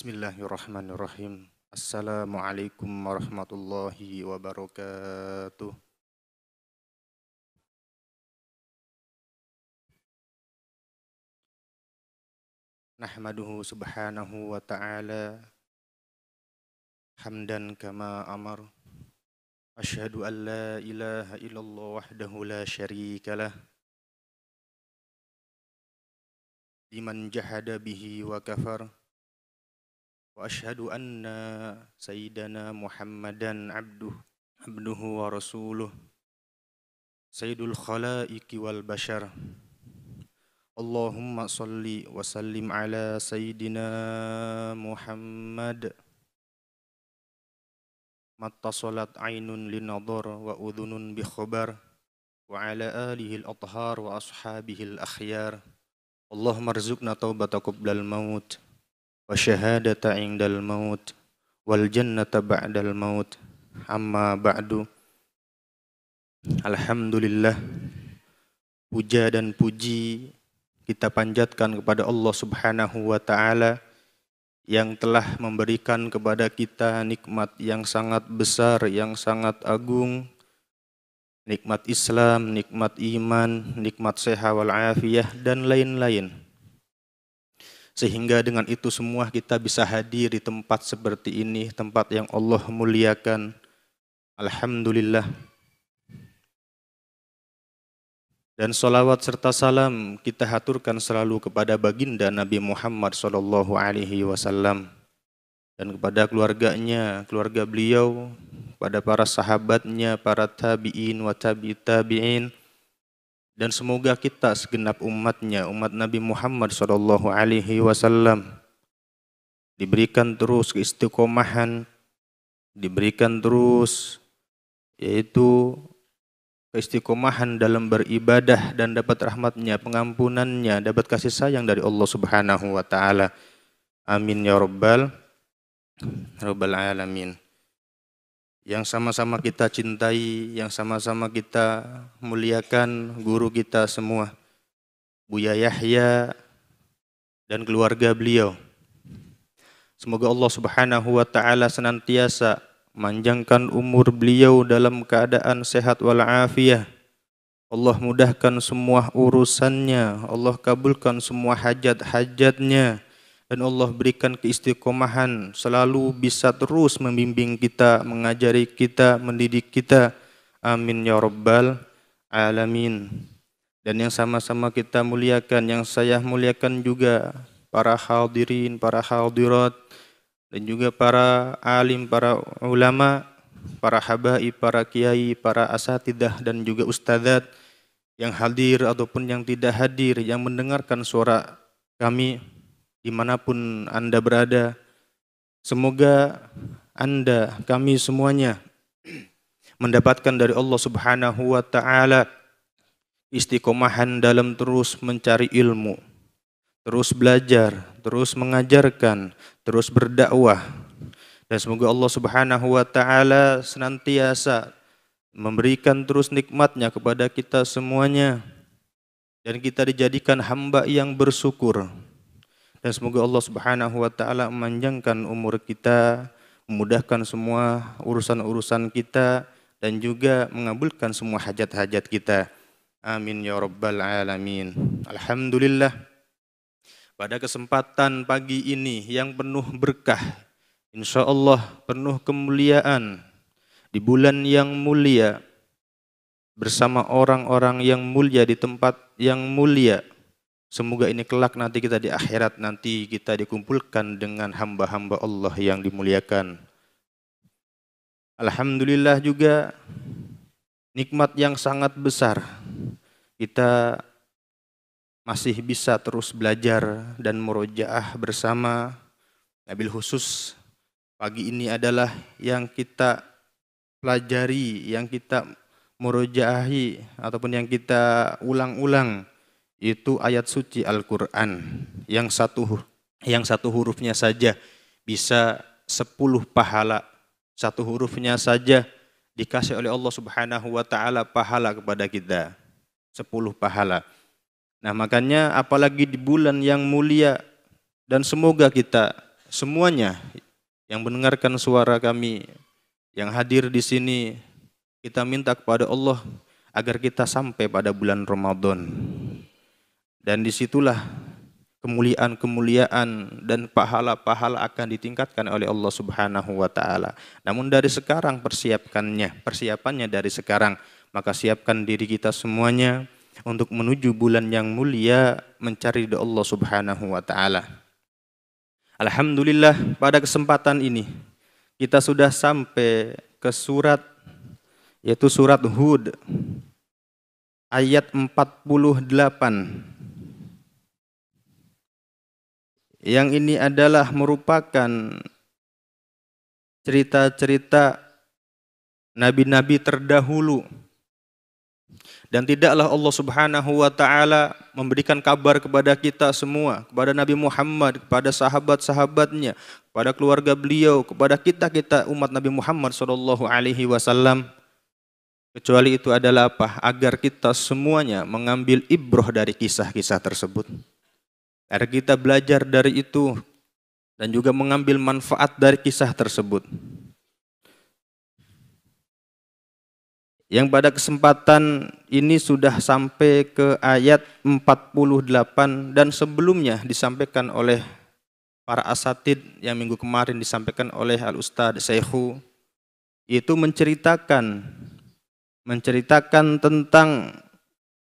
Bismillahirrahmanirrahim. Assalamualaikum warahmatullahi wabarakatuh. Nahmaduhu subhanahu wa ta'ala hamdan kama amar. Asyhadu an la ilaha illallah wahdahu la syarika lah. Liman jahada bihi wa kafar. Wa asyhadu anna sayyidana Muhammadan abduhu wa rasuluh. Sayyidul khalaiqi wal bashar. Allahumma salli wa sallim ala sayyidina Muhammad. Mattasalat aynun linadhar wa udhunun bi khabar. Wa ala alihi al-athhar wa ashabihi al-akhyar. Allahumma rzuqna taubata qablal maut. Wa syahadata indal maut wal jannata ba'dal maut. Amma ba'du. Alhamdulillah, puja dan puji kita panjatkan kepada Allah Subhanahu wa ta'ala yang telah memberikan kepada kita nikmat yang sangat besar, yang sangat agung, nikmat Islam, nikmat iman, nikmat sehat wal afiyah dan lain-lain. Sehingga dengan itu semua kita bisa hadir di tempat seperti ini, tempat yang Allah muliakan. Alhamdulillah. Dan salawat serta salam kita haturkan selalu kepada baginda Nabi Muhammad SAW dan kepada keluarganya, keluarga beliau, pada para sahabatnya, para tabi'in wa tabi'in. Dan semoga kita segenap umatnya, umat Nabi Muhammad SAW diberikan terus keistiqomahan, diberikan terus yaitu keistiqomahan dalam beribadah dan dapat rahmatnya, pengampunannya, dapat kasih sayang dari Allah Subhanahu wa ta'ala. Amin ya rabbal alamin. Yang sama-sama kita cintai, yang sama-sama kita muliakan guru kita semua, Buya Yahya dan keluarga beliau. Semoga Allah Subhanahu wa ta'ala senantiasa manjangkan umur beliau dalam keadaan sehat walafiat. Allah mudahkan semua urusannya, Allah kabulkan semua hajat-hajatnya. Dan Allah berikan keistiqomahan, selalu bisa terus membimbing kita, mengajari kita, mendidik kita. Amin ya rabbal alamin. Dan yang sama-sama kita muliakan, yang saya muliakan juga para hadirin, para hadirat, dan juga para alim, para ulama, para habaib, para kiai, para asatidah, dan juga ustadzat yang hadir ataupun yang tidak hadir, yang mendengarkan suara kami dimanapun Anda berada. Semoga Anda, kami semuanya mendapatkan dari Allah Subhanahu wa ta'ala istiqomahan dalam terus mencari ilmu, terus belajar, terus mengajarkan, terus berdakwah. Dan semoga Allah Subhanahu wa ta'ala senantiasa memberikan terus nikmatnya kepada kita semuanya, dan kita dijadikan hamba yang bersyukur. Dan semoga Allah Subhanahu wa ta'ala memanjangkan umur kita, memudahkan semua urusan-urusan kita, dan juga mengabulkan semua hajat-hajat kita. Amin ya rabbal alamin. Alhamdulillah, pada kesempatan pagi ini yang penuh berkah, insya Allah penuh kemuliaan, di bulan yang mulia, bersama orang-orang yang mulia di tempat yang mulia. Semoga ini kelak nanti kita di akhirat, nanti kita dikumpulkan dengan hamba-hamba Allah yang dimuliakan. Alhamdulillah juga nikmat yang sangat besar. Kita masih bisa terus belajar dan murojaah bersama. Wabil khusus pagi ini adalah yang kita pelajari, yang kita murojaahi ataupun yang kita ulang-ulang, itu ayat suci Al-Quran yang satu hurufnya saja bisa 10 pahala. Satu hurufnya saja dikasih oleh Allah Subhanahu wa ta'ala pahala kepada kita, 10 pahala. Nah makanya apalagi di bulan yang mulia, dan semoga kita semuanya yang mendengarkan suara kami, yang hadir di sini, kita minta kepada Allah agar kita sampai pada bulan Ramadan. Dan disitulah kemuliaan-kemuliaan dan pahala-pahala akan ditingkatkan oleh Allah Subhanahu wa taala. Namun dari sekarang persiapannya dari sekarang, maka siapkan diri kita semuanya untuk menuju bulan yang mulia mencari ridha Allah Subhanahu wa taala. Alhamdulillah pada kesempatan ini kita sudah sampai ke surat, yaitu surat Hud ayat 48. Yang ini adalah merupakan cerita-cerita nabi-nabi terdahulu. Dan tidaklah Allah Subhanahu wa taala memberikan kabar kepada kita semua, kepada Nabi Muhammad, kepada sahabat-sahabatnya, kepada keluarga beliau, kepada kita umat Nabi Muhammad sallallahu alaihi wasallam, kecuali itu adalah apa? Agar kita semuanya mengambil ibrah dari kisah-kisah tersebut. Agar kita belajar dari itu dan juga mengambil manfaat dari kisah tersebut. Yang pada kesempatan ini sudah sampai ke ayat 48 dan sebelumnya disampaikan oleh para asatid yang minggu kemarin disampaikan oleh Al-Ustadz Syekhu, itu menceritakan tentang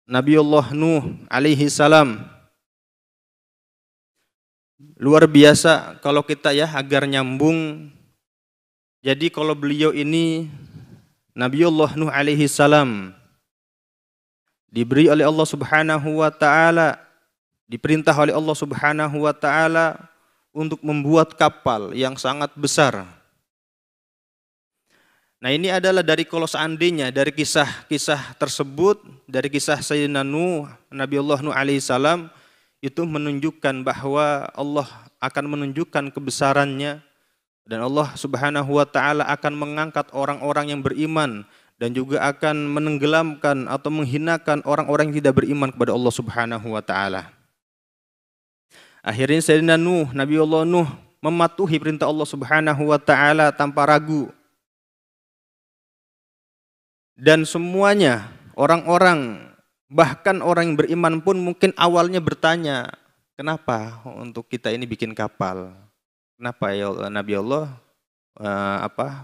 Nabiullah Nuh alaihi salam. Luar biasa kalau kita agar nyambung. Jadi kalau beliau ini Nabiullah Nuh alaihi salam diberi oleh Allah Subhanahu wa taala, diperintah oleh Allah Subhanahu wa taala untuk membuat kapal yang sangat besar. Nah, ini adalah kalau seandainya dari kisah-kisah tersebut, dari kisah Sayyidina Nuh, Nabiullah Nuh alaihi salam, itu menunjukkan bahwa Allah akan menunjukkan kebesarannya dan Allah Subhanahu wa taala akan mengangkat orang-orang yang beriman dan juga akan menenggelamkan atau menghinakan orang-orang yang tidak beriman kepada Allah Subhanahu wa taala. Akhirnya Sayyidina Nuh, Nabiullah Nuh mematuhi perintah Allah Subhanahu wa taala tanpa ragu. Dan semuanya orang-orang, bahkan orang yang beriman pun mungkin awalnya bertanya, kenapa untuk kita ini bikin kapal? Kenapa ya Nabi Allah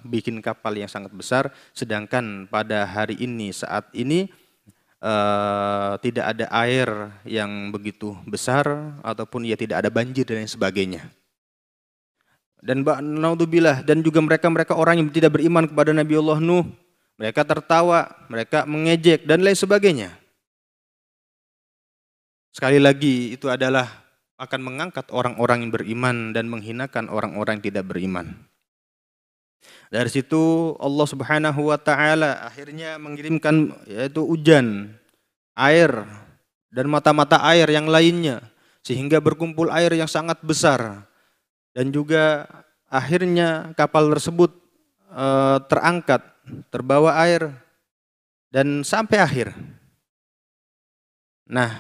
bikin kapal yang sangat besar, sedangkan pada hari ini, saat ini tidak ada air yang begitu besar ataupun tidak ada banjir dan lain sebagainya. Dan naudzubillah, dan juga mereka orang yang tidak beriman kepada Nabi Allah Nuh, mereka tertawa, mereka mengejek dan lain sebagainya. Sekali lagi itu adalah akan mengangkat orang-orang yang beriman dan menghinakan orang-orang yang tidak beriman. Dari situ Allah Subhanahu wa taala akhirnya mengirimkan yaitu hujan, air dan mata-mata air yang lainnya sehingga berkumpul air yang sangat besar dan juga akhirnya kapal tersebut terangkat, terbawa air dan sampai akhir. Nah,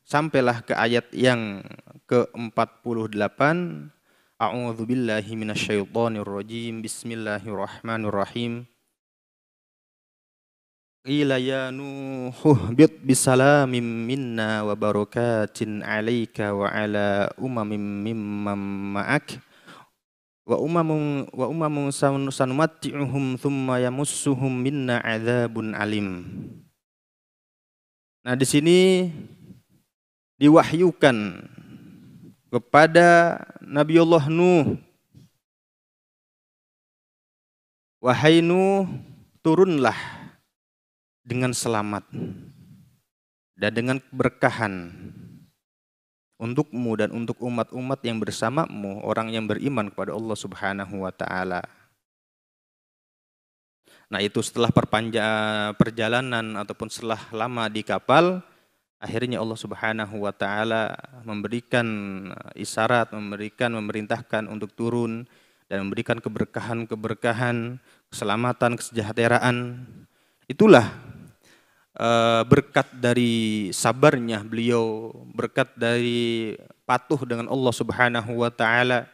sampailah ke ayat yang ke-48. A'udzu billahi minasyaitonir rajim. Bismillahirrahmanirrahim. Qila ya Nuh bit bisalamin minna wa barakatin 'alaika wa 'ala umamin mimman ma'ak wa umamun sanumatti'uhum thumma yamussuhum minna 'adzabun alim. Nah, di sini diwahyukan kepada Nabiullah Nuh, wahai Nuh, turunlah dengan selamat dan dengan keberkahan untukmu dan untuk umat-umat yang bersamamu, orang yang beriman kepada Allah Subhanahu wa taala. Nah, itu setelah perjalanan ataupun setelah lama di kapal, akhirnya Allah Subhanahu wa taala memberikan isyarat, memerintahkan untuk turun dan memberikan keberkahan, keselamatan, kesejahteraan. Itulah berkat dari sabarnya beliau, berkat dari patuh dengan Allah Subhanahu wa taala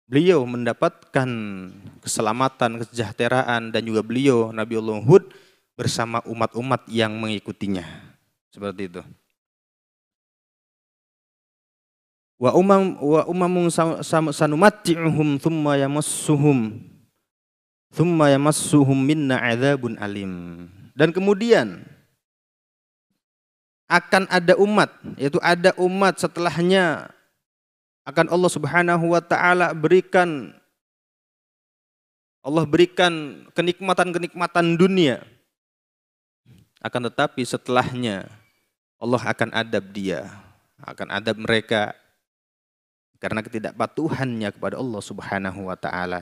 beliau mendapatkan keselamatan, kesejahteraan, dan juga beliau Nabiullah Hud bersama umat-umat yang mengikutinya. Seperti itu. Wa umamun sanumatti'uhum thumma yamassuhum minna adzabun alim. Dan kemudian akan ada umat, yaitu ada umat setelahnya akan Allah Subhanahu wa taala berikan kenikmatan-kenikmatan dunia. Akan tetapi setelahnya Allah akan adab mereka karena ketidakpatuhannya kepada Allah Subhanahu wa taala.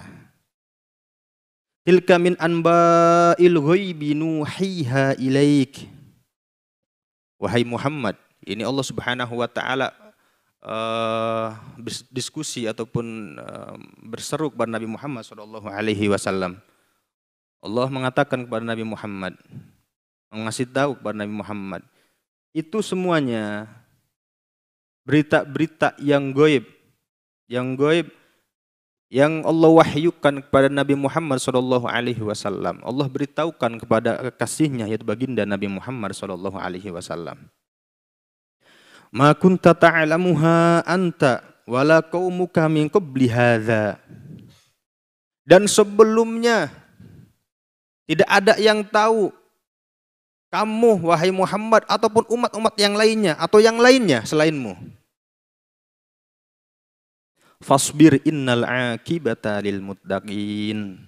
Tilka min anba'il ghaibi nuhiha ilaik. Wahai Muhammad, ini Allah Subhanahu wa taala diskusi ataupun berseru kepada Nabi Muhammad sallallahu alaihi wasallam. Allah mengatakan kepada Nabi Muhammad, mengasih tahu kepada Nabi Muhammad, itu semuanya berita-berita yang gaib, yang Allah wahyukan kepada Nabi Muhammad sallallahu alaihi wasallam. Allah beritahukan kepada kekasihnya, yaitu baginda Nabi Muhammad sallallahu alaihi wasallam. Ma kunta ta'lamuha anta wala qaumuka min qabli hadza. Dan sebelumnya tidak ada yang tahu, kamu wahai Muhammad ataupun umat-umat yang lainnya atau yang lainnya selainmu. Fasbir innal aqibata lil muttaqin.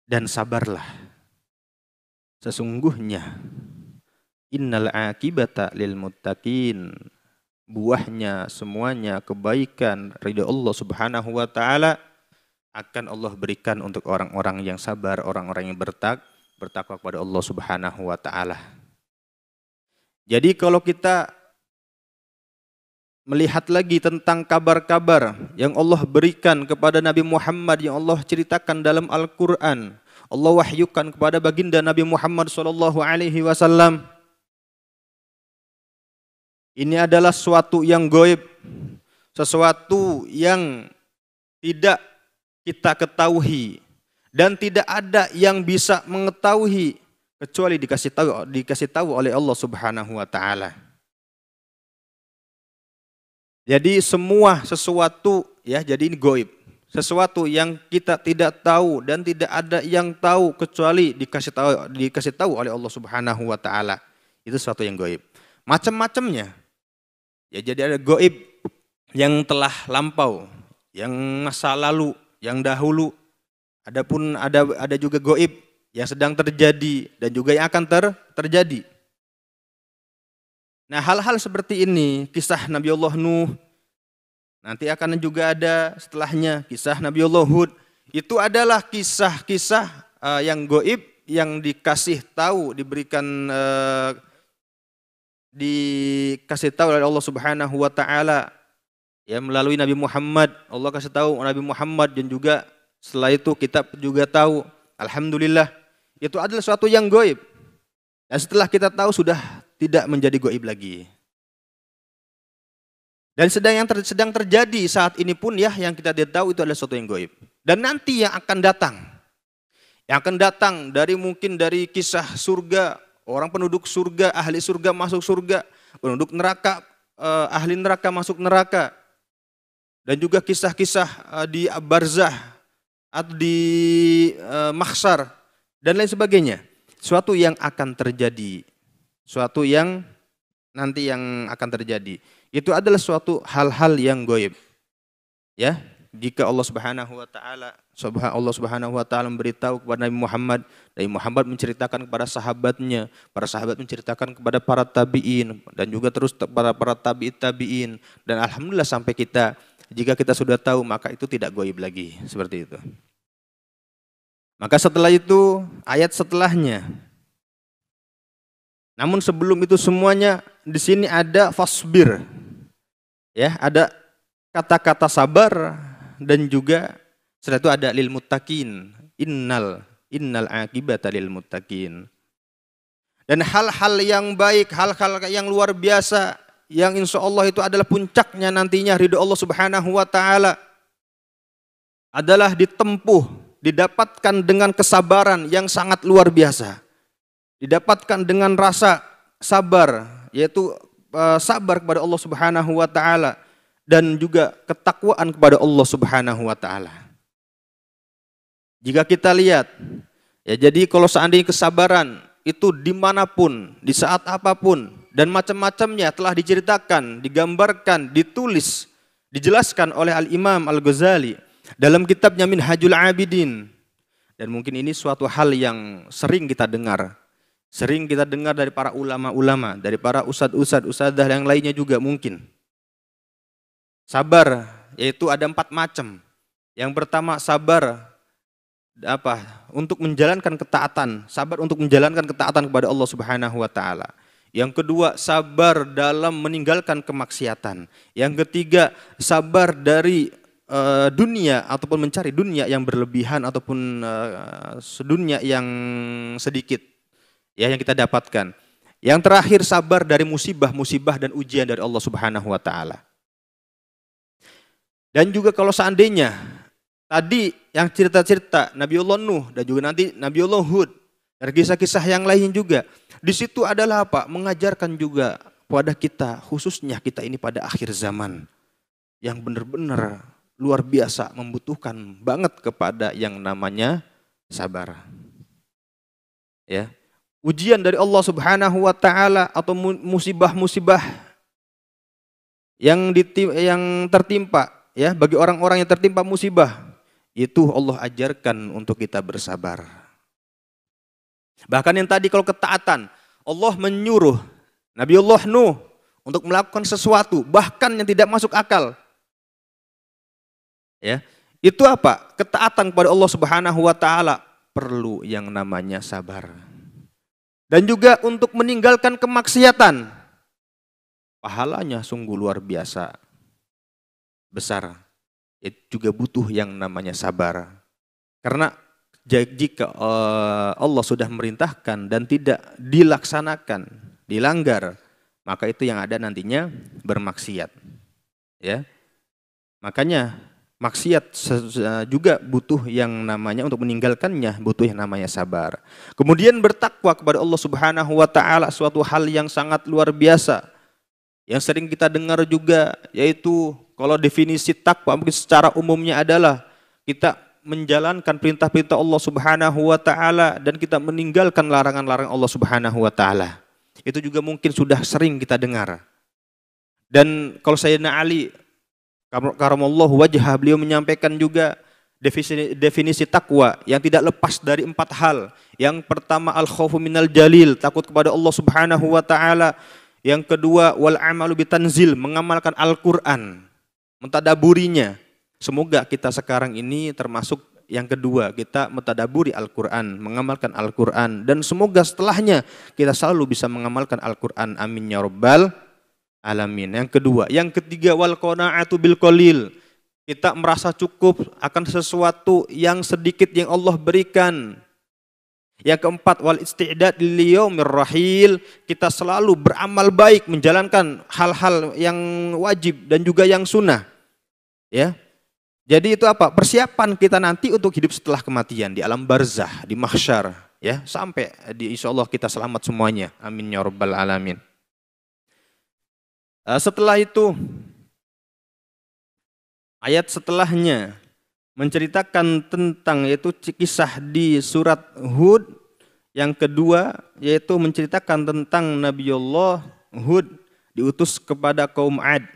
Dan sabarlah, sesungguhnya innal aqibata lil muttaqin, buahnya semuanya kebaikan ridha Allah Subhanahu wa taala akan Allah berikan untuk orang-orang yang sabar, orang-orang yang bertakwa kepada Allah Subhanahu wa taala. Jadi kalau kita melihat lagi tentang kabar-kabar yang Allah berikan kepada Nabi Muhammad, yang Allah ceritakan dalam Al-Quran, Allah wahyukan kepada baginda Nabi Muhammad sallallahu alaihi wasallam, ini adalah sesuatu yang gaib, sesuatu yang tidak kita ketahui dan tidak ada yang bisa mengetahui kecuali dikasih tahu oleh Allah Subhanahu wa taala. Jadi semua sesuatu jadi ini gaib. Sesuatu yang kita tidak tahu dan tidak ada yang tahu kecuali dikasih tahu oleh Allah Subhanahu wa taala. Itu sesuatu yang gaib. Macam-macamnya. Ya, jadi ada gaib yang telah lampau, yang masa lalu, yang dahulu. Adapun ada juga gaib yang sedang terjadi dan juga yang akan terjadi. Nah, hal-hal seperti ini, kisah Nabiullah Nuh, nanti akan juga ada setelahnya kisah Nabiullah Hud. Itu adalah kisah-kisah yang gaib yang dikasih tahu, dikasih tahu oleh Allah Subhanahu wa taala ya melalui Nabi Muhammad. Allah kasih tahu Nabi Muhammad dan juga setelah itu kita juga tahu. Alhamdulillah, itu adalah sesuatu yang gaib. Dan setelah kita tahu sudah tidak menjadi gaib lagi. Dan sedang terjadi saat ini pun yang kita tidak tahu itu adalah sesuatu yang gaib. Dan nanti yang akan datang mungkin dari kisah surga, orang penduduk surga, ahli surga masuk surga, penduduk neraka, ahli neraka masuk neraka. Dan juga kisah-kisah di barzah atau di mahsyar dan lain sebagainya. Suatu yang akan terjadi, suatu yang nanti yang akan terjadi. Itu adalah suatu hal-hal yang gaib. Ya, jika Allah Subhanahu wa taala memberitahu kepada Nabi Muhammad menceritakan kepada sahabatnya, para sahabat menceritakan kepada para tabi'in dan juga terus para tabi'in dan alhamdulillah sampai kita, jika kita sudah tahu maka itu tidak gaib lagi, seperti itu. Maka setelah itu ayat setelahnya. Namun sebelum itu semuanya di sini ada fasbir. Ya, ada kata-kata sabar dan juga setelah itu ada lil muttaqin. Innal aqibata lil muttaqin. Dan hal-hal yang baik, hal-hal yang luar biasa yang insya Allah itu adalah puncaknya nantinya ridho Allah Subhanahu wa taala. adalah ditempuh, didapatkan dengan kesabaran yang sangat luar biasa. Didapatkan dengan rasa sabar, yaitu sabar kepada Allah Subhanahu wa taala dan juga ketakwaan kepada Allah Subhanahu wa taala. Jika kita lihat, ya jadi kalau seandainya kesabaran itu dimanapun, di saat apapun, dan macam-macamnya telah diceritakan, digambarkan, ditulis, dijelaskan oleh Al-Imam Al-Ghazali dalam kitabnya Minhajul Abidin. Dan mungkin ini suatu hal yang sering kita dengar. Sering kita dengar dari para ulama-ulama, dari para ustadz-ustadz yang lainnya juga mungkin. Sabar, yaitu ada 4 macam. Yang pertama sabar untuk menjalankan ketaatan, sabar untuk menjalankan ketaatan kepada Allah Subhanahu wa taala. Yang kedua, sabar dalam meninggalkan kemaksiatan. Yang ketiga, sabar dari dunia ataupun mencari dunia yang berlebihan ataupun dunia yang sedikit ya yang kita dapatkan. Yang terakhir, sabar dari musibah-musibah dan ujian dari Allah Subhanahu wa taala. Dan juga kalau seandainya tadi yang cerita-cerita Nabiullah Nuh dan juga nanti Nabiullah Hud dan kisah-kisah yang lain juga, di situ adalah apa? Mengajarkan juga pada kita, khususnya kita ini pada akhir zaman yang benar-benar luar biasa membutuhkan banget kepada yang namanya sabar. Ya. Ujian dari Allah Subhanahu wa taala atau musibah-musibah yang tertimpa ya bagi orang-orang yang tertimpa musibah, itu Allah ajarkan untuk kita bersabar. Bahkan yang tadi kalau ketaatan, Allah menyuruh Nabiullah Nuh untuk melakukan sesuatu bahkan yang tidak masuk akal. Ya, itu apa? Ketaatan kepada Allah Subhanahu wa taala perlu yang namanya sabar. Dan juga untuk meninggalkan kemaksiatan, pahalanya sungguh luar biasa besar. Itu juga butuh yang namanya sabar. Karena jika Allah sudah merintahkan dan tidak dilaksanakan, dilanggar, maka itu yang ada nantinya bermaksiat. Ya. Makanya maksiat juga butuh yang namanya untuk meninggalkannya, butuh yang namanya sabar. Kemudian bertakwa kepada Allah Subhanahu wa taala, suatu hal yang sangat luar biasa. Yang sering kita dengar juga, yaitu kalau definisi takwa mungkin secara umumnya adalah kita menjalankan perintah-perintah Allah Subhanahu wa taala dan kita meninggalkan larangan-larangan Allah Subhanahu wa taala. Itu juga mungkin sudah sering kita dengar. Dan kalau Sayyidina Ali karamallahu wajhah, beliau menyampaikan juga definisi takwa yang tidak lepas dari 4 hal. Yang pertama, al-khaufu minal jalil, takut kepada Allah Subhanahu wa taala. Yang kedua, wal amalu bitanzil, mengamalkan Al-Qur'an, mentadaburinya. Semoga kita sekarang ini termasuk yang kedua, kita mentadaburi Al-Qur'an, mengamalkan Al-Qur'an, dan semoga setelahnya kita selalu bisa mengamalkan Al-Qur'an. Amin ya rabbal alamin. Yang kedua, yang ketiga, wal qanaatu bil qalil. Kita merasa cukup akan sesuatu yang sedikit yang Allah berikan. Yang keempat, wal isti'dad li yaumir rahil. Kita selalu beramal baik, menjalankan hal-hal yang wajib dan juga yang sunnah. Ya. Jadi itu apa? Persiapan kita nanti untuk hidup setelah kematian di alam barzah, di mahsyar, ya, sampai insyaallah kita selamat semuanya. Amin ya rabbal alamin. Setelah itu, ayat setelahnya menceritakan tentang yaitu kisah di surat Hud. Yang kedua yaitu menceritakan tentang Nabiullah Hud diutus kepada kaum Ad.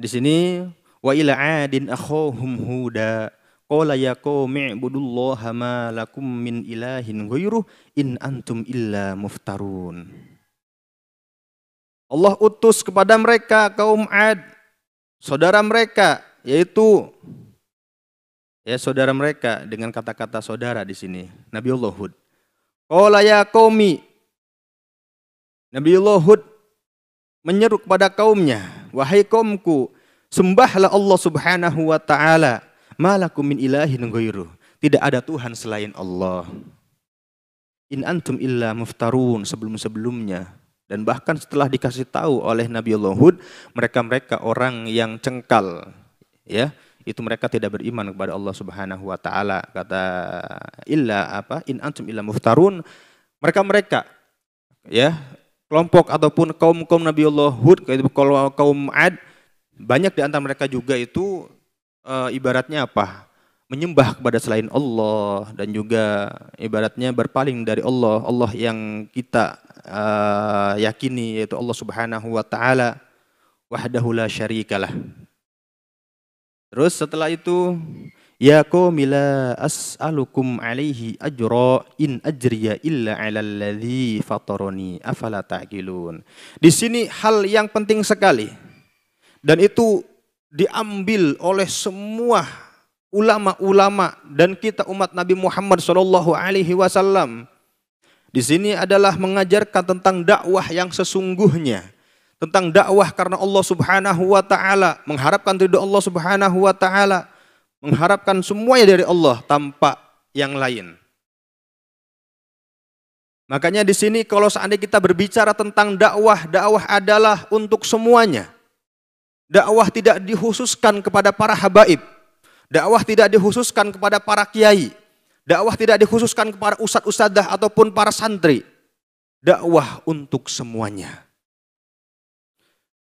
Di sini wa ila adin akhahum huda qala ya qaumi ibudullaha ma lakum min ilahin ghairuh in antum illa muftarun. Allah utus kepada mereka kaum Ad, saudara mereka, yaitu ya saudara mereka dengan kata-kata saudara di sini, Nabiullah Hud. Qala ya qaumi, Nabiullah Hud menyeru kepada kaumnya, wahai kaumku, sembahlah Allah Subhanahu wa taala, malakum min ilahin ghairuh. Tidak ada Tuhan selain Allah. In antum illa muftarun, sebelum-sebelumnya. Dan bahkan setelah dikasih tahu oleh Nabiullah Hud, mereka-mereka orang yang cengkal, ya, itu mereka tidak beriman kepada Allah Subhanahu wa taala. Kata illa apa? In antum illa muftarun. Mereka ya, kelompok ataupun kaum Nabiullah Hud, kaum Ad, banyak di antara mereka juga itu ibaratnya apa? Menyembah kepada selain Allah dan juga ibaratnya berpaling dari Allah, Allah yang kita yakini yaitu Allah Subhanahu wa taala wahdahu la syarikalah. Terus setelah itu, ya qaumila as'alukum alaihi ajra in ajriya illa 'alal ladzi fatarani afala ta'qilun. Di sini hal yang penting sekali dan itu diambil oleh semua ulama-ulama dan kita umat Nabi Muhammad sallallahu alaihi wasallam. Di sini adalah mengajarkan tentang dakwah yang sesungguhnya. Tentang dakwah karena Allah Subhanahu wa taala, mengharapkan ridho Allah Subhanahu wa taala, mengharapkan semuanya dari Allah tanpa yang lain. Makanya di sini kalau seandainya kita berbicara tentang dakwah, dakwah adalah untuk semuanya. Dakwah tidak dikhususkan kepada para habaib. Dakwah tidak dikhususkan kepada para kiai. Dakwah tidak dikhususkan kepada ustadz-ustadzah ataupun para santri. Dakwah untuk semuanya.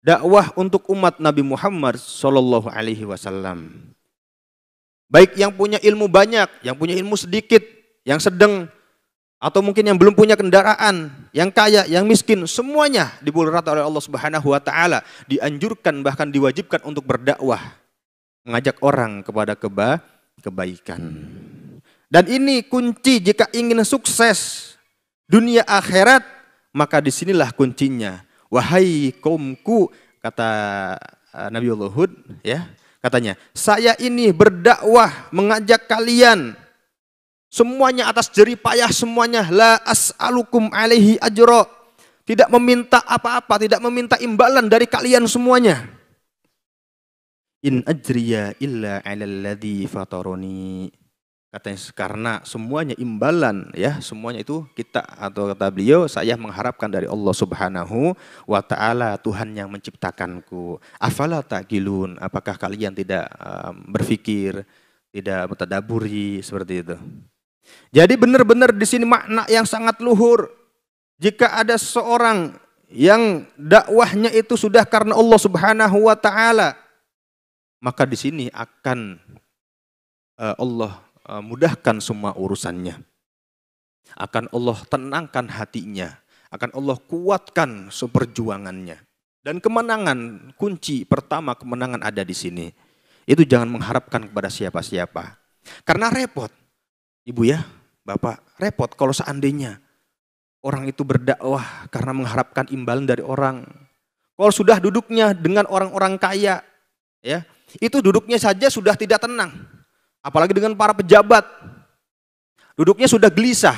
Dakwah untuk umat Nabi Muhammad sallallahu alaihi wasallam. Baik yang punya ilmu banyak, yang punya ilmu sedikit, yang sedang, atau mungkin yang belum punya kendaraan, yang kaya, yang miskin, semuanya diberi rata oleh Allah Subhanahu wa taala, dianjurkan bahkan diwajibkan untuk berdakwah, mengajak orang kepada kebaikan. Dan ini kunci jika ingin sukses dunia akhirat, maka disinilah kuncinya. Wahai kaumku, kata Nabiullah Hud, ya, katanya, saya ini berdakwah mengajak kalian semuanya atas jerih payah semuanya, la as'alukum alaihi ajra, tidak meminta apa-apa, tidak meminta imbalan dari kalian semuanya. In ajriya illa 'alal ladzi fataroni. Katanya karena semuanya imbalan, ya, semuanya itu kita, atau kata beliau, saya mengharapkan dari Allah Subhanahu wa taala, Tuhan yang menciptakanku. Afala taqilun, apakah kalian tidak berpikir, tidak mentadaburi seperti itu. Jadi benar-benar di sini makna yang sangat luhur. Jika ada seorang yang dakwahnya itu sudah karena Allah Subhanahu wa taala, maka di sini akan Allah mudahkan semua urusannya. Akan Allah tenangkan hatinya, akan Allah kuatkan seperjuangannya. Dan kemenangan, kunci pertama kemenangan ada di sini. Itu jangan mengharapkan kepada siapa-siapa. Karena repot. Ibu ya, Bapak, repot kalau seandainya orang itu berdakwah karena mengharapkan imbalan dari orang. Kalau sudah duduknya dengan orang-orang kaya, ya, itu duduknya saja sudah tidak tenang. Apalagi dengan para pejabat, duduknya sudah gelisah,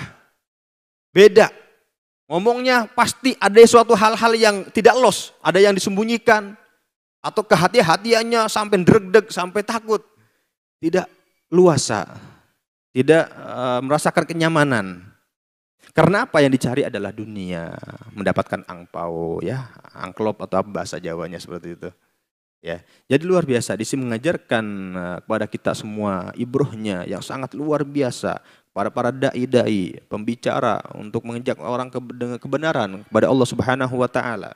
beda. Ngomongnya pasti ada suatu hal-hal yang tidak los, ada yang disembunyikan, atau kehati-hatiannya sampai dreg-deg, sampai takut. Tidak luasa, tidak merasakan kenyamanan. Karena apa yang dicari adalah dunia, mendapatkan angpau, ya, angklop atau apa bahasa Jawanya seperti itu. Ya, jadi luar biasa di sini mengajarkan kepada kita semua ibrohnya yang sangat luar biasa para dai-dai, pembicara untuk mengajak orang kebenaran kepada Allah Subhanahu wa taala.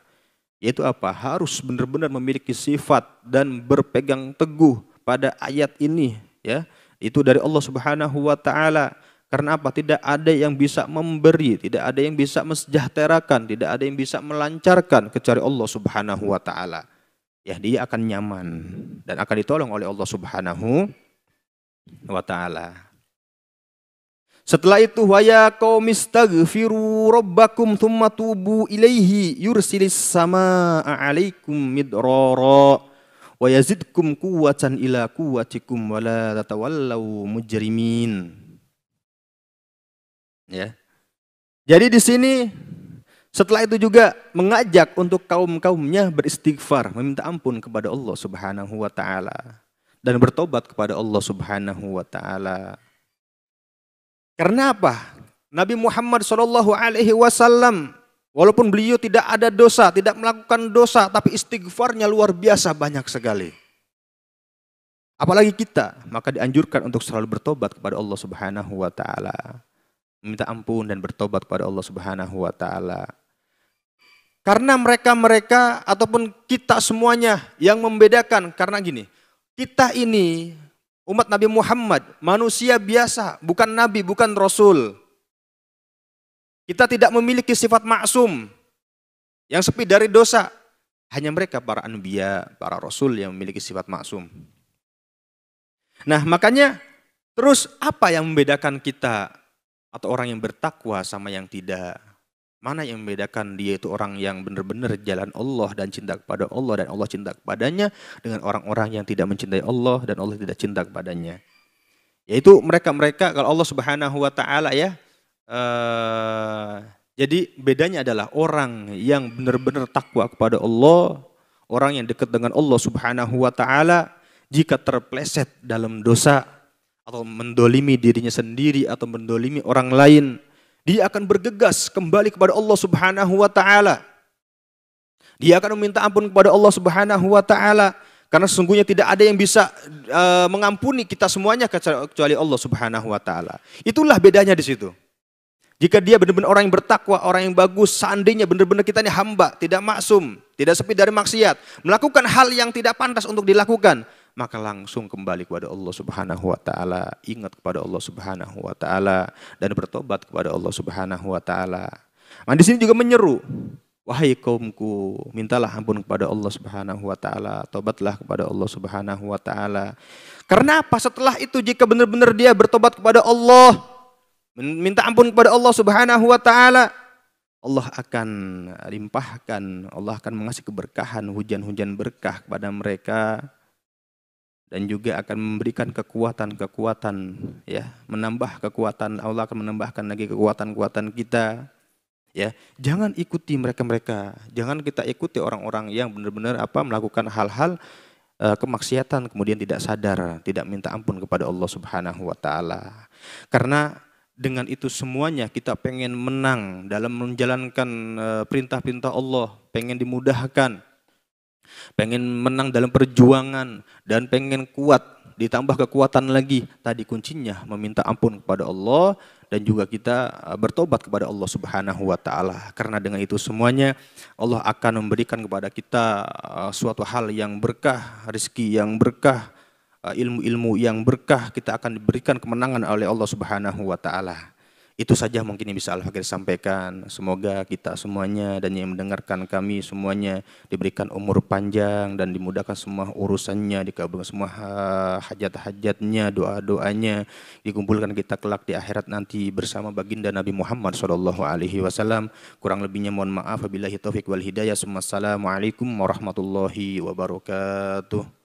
Yaitu apa? Harus benar-benar memiliki sifat dan berpegang teguh pada ayat ini, ya. Itu dari Allah Subhanahu wa taala. Karena apa? Tidak ada yang bisa memberi, tidak ada yang bisa mensejahterakan, tidak ada yang bisa melancarkan kecuali Allah Subhanahu wa taala. Ya, dia akan nyaman dan akan ditolong oleh Allah Subhanahu wa taala. Setelah itu, wa ya qaumistaghfiru rabbakum tsumma tubu ilaihi yursilis samaa 'alaikum midrara wa yazidkum quwwatan ila quwwatikum wa la tatawallaw mujrimin. Ya. Jadi di sini setelah itu juga mengajak untuk kaum-kaumnya beristighfar, meminta ampun kepada Allah Subhanahu wa taala dan bertobat kepada Allah Subhanahu wa taala. Karena apa? Nabi Muhammad sallallahu alaihi wasallam walaupun beliau tidak ada dosa, tidak melakukan dosa, tapi istighfarnya luar biasa banyak sekali. Apalagi kita, maka dianjurkan untuk selalu bertobat kepada Allah Subhanahu wa taala. Minta ampun dan bertobat kepada Allah Subhanahu wa taala. Karena mereka-mereka ataupun kita semuanya yang membedakan, karena gini, kita ini umat Nabi Muhammad, manusia biasa, bukan nabi, bukan rasul. Kita tidak memiliki sifat maksum yang sepi dari dosa. Hanya mereka para anbiya, para rasul yang memiliki sifat maksum. Nah, makanya terus apa yang membedakan kita atau orang yang bertakwa sama yang tidak? Mana yang membedakan dia itu orang yang benar-benar jalan Allah dan cinta kepada Allah dan Allah cinta kepadanya dengan orang-orang yang tidak mencintai Allah dan Allah tidak cinta kepadanya? Yaitu mereka-mereka kalau Allah Subhanahu wa taala ya. Jadi bedanya adalah orang yang benar-benar takwa kepada Allah, orang yang dekat dengan Allah Subhanahu wa taala, jika terpleset dalam dosa atau mendolimi dirinya sendiri atau mendolimi orang lain, dia akan bergegas kembali kepada Allah Subhanahu wa taala. Dia akan meminta ampun kepada Allah Subhanahu wa taala karena sesungguhnya tidak ada yang bisa mengampuni kita semuanya kecuali Allah Subhanahu wa taala. Itulah bedanya di situ. Jika dia benar-benar orang yang bertakwa, orang yang bagus, seandainya benar-benar kita ini hamba, tidak maksum, tidak sepi dari maksiat, melakukan hal yang tidak pantas untuk dilakukan, maka langsung kembali kepada Allah Subhanahu wa taala, ingat kepada Allah Subhanahu wa taala dan bertobat kepada Allah Subhanahu wa taala. Nah, di sini juga menyeru, wahai kaumku, mintalah ampun kepada Allah Subhanahu wa taala, tobatlah kepada Allah Subhanahu wa taala. Karena apa? Setelah itu jika benar-benar dia bertobat kepada Allah, minta ampun kepada Allah Subhanahu wa taala, Allah akan limpahkan, Allah akan mengasih keberkahan, hujan-hujan berkah kepada mereka dan juga akan memberikan kekuatan-kekuatan ya, menambah kekuatan, Allah akan menambahkan lagi kekuatan-kekuatan kita. Ya, jangan ikuti mereka-mereka, jangan kita ikuti orang-orang yang benar-benar melakukan hal-hal kemaksiatan kemudian tidak sadar, tidak minta ampun kepada Allah Subhanahu wa taala. Karena dengan itu semuanya kita pengen menang dalam menjalankan perintah-perintah Allah, pengen dimudahkan, pengen menang dalam perjuangan dan pengen kuat, ditambah kekuatan lagi. Tadi kuncinya meminta ampun kepada Allah dan juga kita bertobat kepada Allah Subhanahu wa taala. Karena dengan itu semuanya Allah akan memberikan kepada kita suatu hal yang berkah, rezeki yang berkah, ilmu-ilmu yang berkah, kita akan diberikan kemenangan oleh Allah Subhanahu wa taala. Itu saja mungkin yang bisa Al-Fakir sampaikan. Semoga kita semuanya dan yang mendengarkan kami semuanya diberikan umur panjang dan dimudahkan semua urusannya, dikabulkan semua hajat-hajatnya, doa-doanya, dikumpulkan kita kelak di akhirat nanti bersama baginda Nabi Muhammad SAW. Kurang lebihnya mohon maaf. Wabillahi taufik wal hidayah. Assalamualaikum warahmatullahi wabarakatuh.